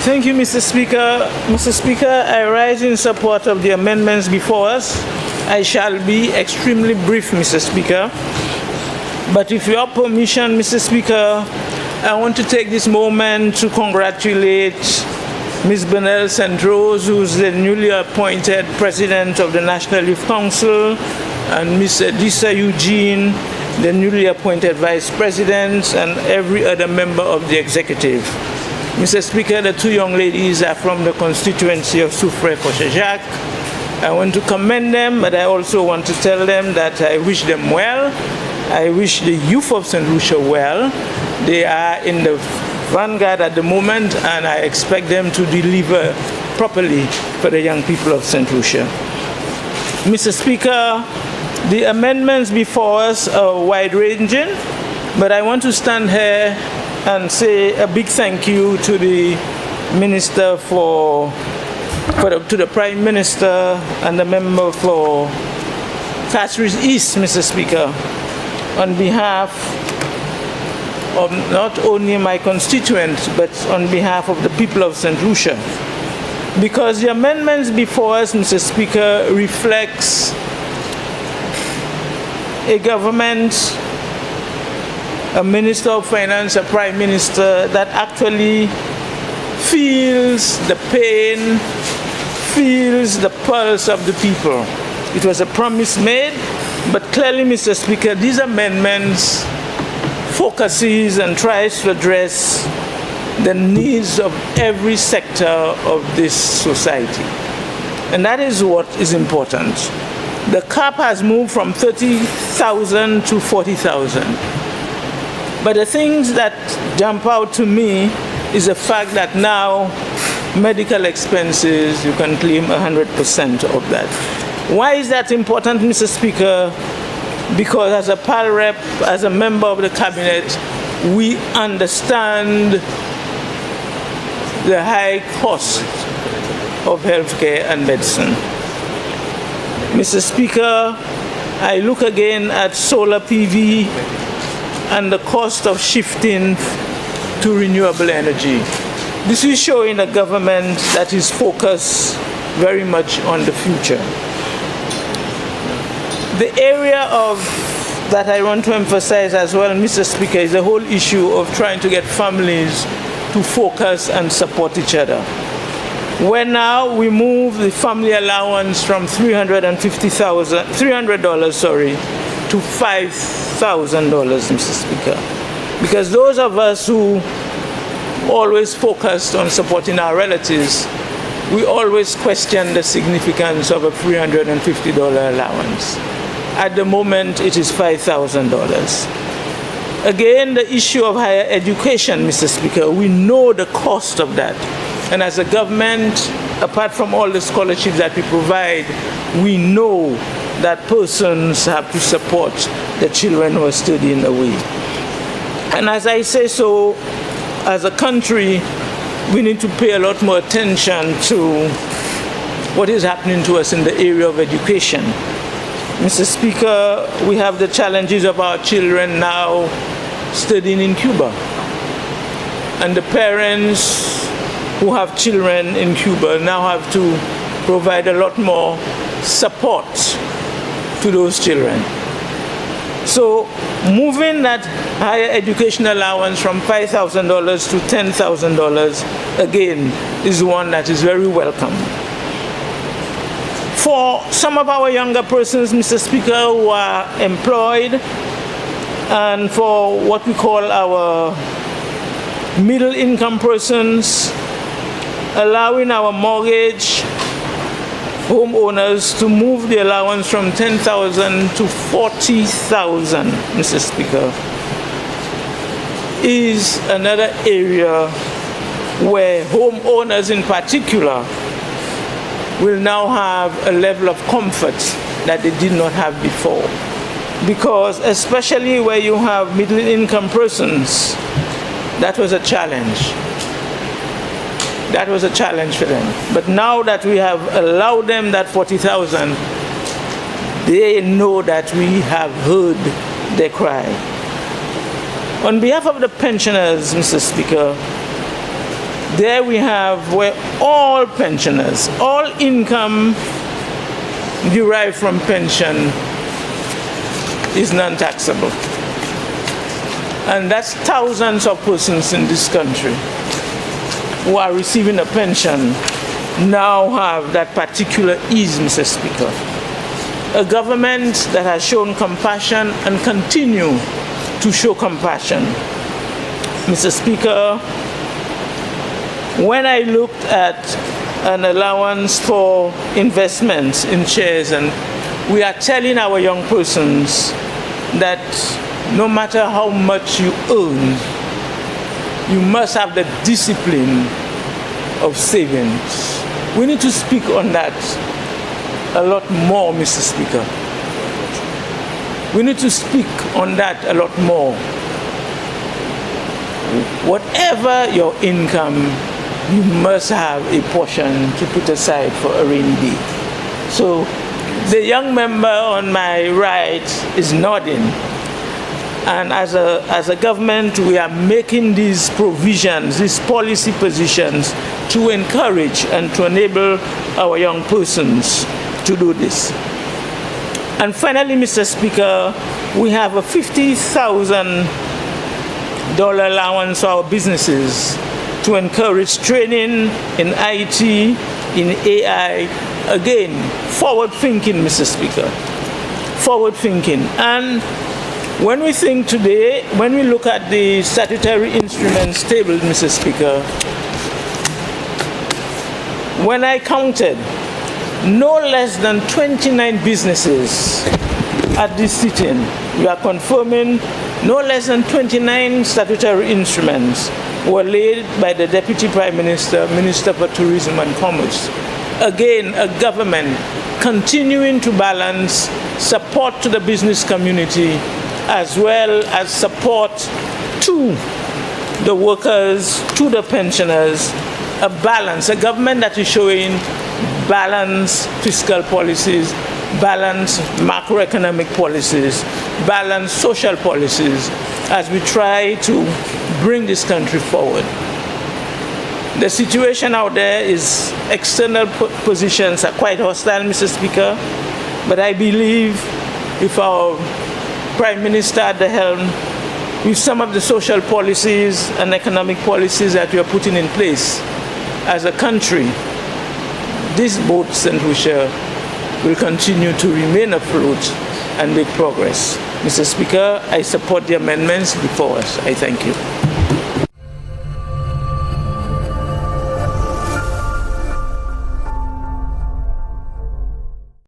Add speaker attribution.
Speaker 1: Thank you, Mr. Speaker. Mr. Speaker, I rise in support of the amendments before us. I shall be extremely brief, Mr. Speaker. But with your permission, Mr. Speaker, I want to take this moment to congratulate Ms. Bernelle St. Rose, who's the newly appointed President of the National Youth Council, and Ms. Adisa Eugene, the newly appointed Vice President, and every other member of the executive. Mr. Speaker, the two young ladies are from the constituency of Soufrière-Cochejac. I want to commend them, but I also want to tell them that I wish them well. I wish the youth of St. Lucia well. They are in the vanguard at the moment, and I expect them to deliver properly for the young people of St. Lucia. Mr. Speaker, the amendments before us are wide-ranging, but I want to stand here and say a big thank you to the Minister to the Prime Minister and the member for Catherine East, Mr. Speaker, on behalf of not only my constituents, but on behalf of the people of St. Lucia. Because the amendments before us, Mr. Speaker, reflects a government, a Minister of Finance, a Prime Minister that actually feels the pain, feels the pulse of the people. It was a promise made, but clearly, Mr. Speaker, these amendments focuses and tries to address the needs of every sector of this society. And that is what is important. The cap has moved from 30,000 to 40,000. But the things that jump out to me is the fact that now medical expenses, you can claim 100% of that. Why is that important, Mr. Speaker? Because as a PAL rep, as a member of the cabinet, we understand the high cost of healthcare and medicine. Mr. Speaker, I look again at solar PV and the cost of shifting to renewable energy. This is showing a government that is focused very much on the future. The area that I want to emphasize as well, Mr. Speaker, is the whole issue of trying to get families to focus and support each other. Where now we move the family allowance from $300 to $5,000, Mr. Speaker. Because those of us who always focused on supporting our relatives, we always question the significance of a $350 allowance. At the moment, it is $5,000. Again, the issue of higher education, Mr. Speaker, we know the cost of that. And as a government, apart from all the scholarships that we provide, we know that persons have to support the children who are studying away. And as I say so, as a country, we need to pay a lot more attention to what is happening to us in the area of education. Mr. Speaker, we have the challenges of our children now studying in Cuba. And the parents who have children in Cuba now have to provide a lot more support to those children. So moving that higher education allowance from $5,000 to $10,000, again, is one that is very welcome. For some of our younger persons, Mr. Speaker, who are employed, and for what we call our middle-income persons, allowing our mortgage homeowners to move the allowance from $10,000 to $40,000, Mr. Speaker, is another area where homeowners in particular will now have a level of comfort that they did not have before. Because especially where you have middle-income persons, that was a challenge. That was a challenge for them. But now that we have allowed them that $40,000, they know that we have heard their cry. On behalf of the pensioners, Mr. Speaker, There we have where all pensioners, all income derived from pension is non-taxable. And that's thousands of persons in this country who are receiving a pension now have that particular ease, Mr. Speaker. A government that has shown compassion and continue to show compassion. Mr. Speaker, when I looked at an allowance for investments in shares, and we are telling our young persons that no matter how much you earn, you must have the discipline of savings. We need to speak on that a lot more, Mr. Speaker. We need to speak on that a lot more. Whatever your income, you must have a portion to put aside for a rainy day. So the young member on my right is nodding. And as a government, we are making these provisions, these policy positions to encourage and to enable our young persons to do this. And finally, Mr. Speaker, we have a $50,000 allowance for our businesses to encourage training in IT, in AI. Again, forward thinking, Mr. Speaker. Forward thinking. And when we think today, when we look at the statutory instruments table, Mr. Speaker, when I counted, no less than 29 businesses at this sitting, we are confirming no less than 29 statutory instruments were laid by the Deputy Prime Minister, Minister for Tourism and Commerce. Again, a government continuing to balance support to the business community as well as support to the workers, to the pensioners, a balance, a government that is showing balanced fiscal policies, balanced macroeconomic policies, balanced social policies as we try to bring this country forward. The situation out there is external positions are quite hostile, Mr. Speaker, but I believe if our Prime Minister at the helm, with some of the social policies and economic policies that we are putting in place as a country, this boat, St. Lucia, will continue to remain afloat and make progress. Mr. Speaker, I support the amendments before us. I thank you.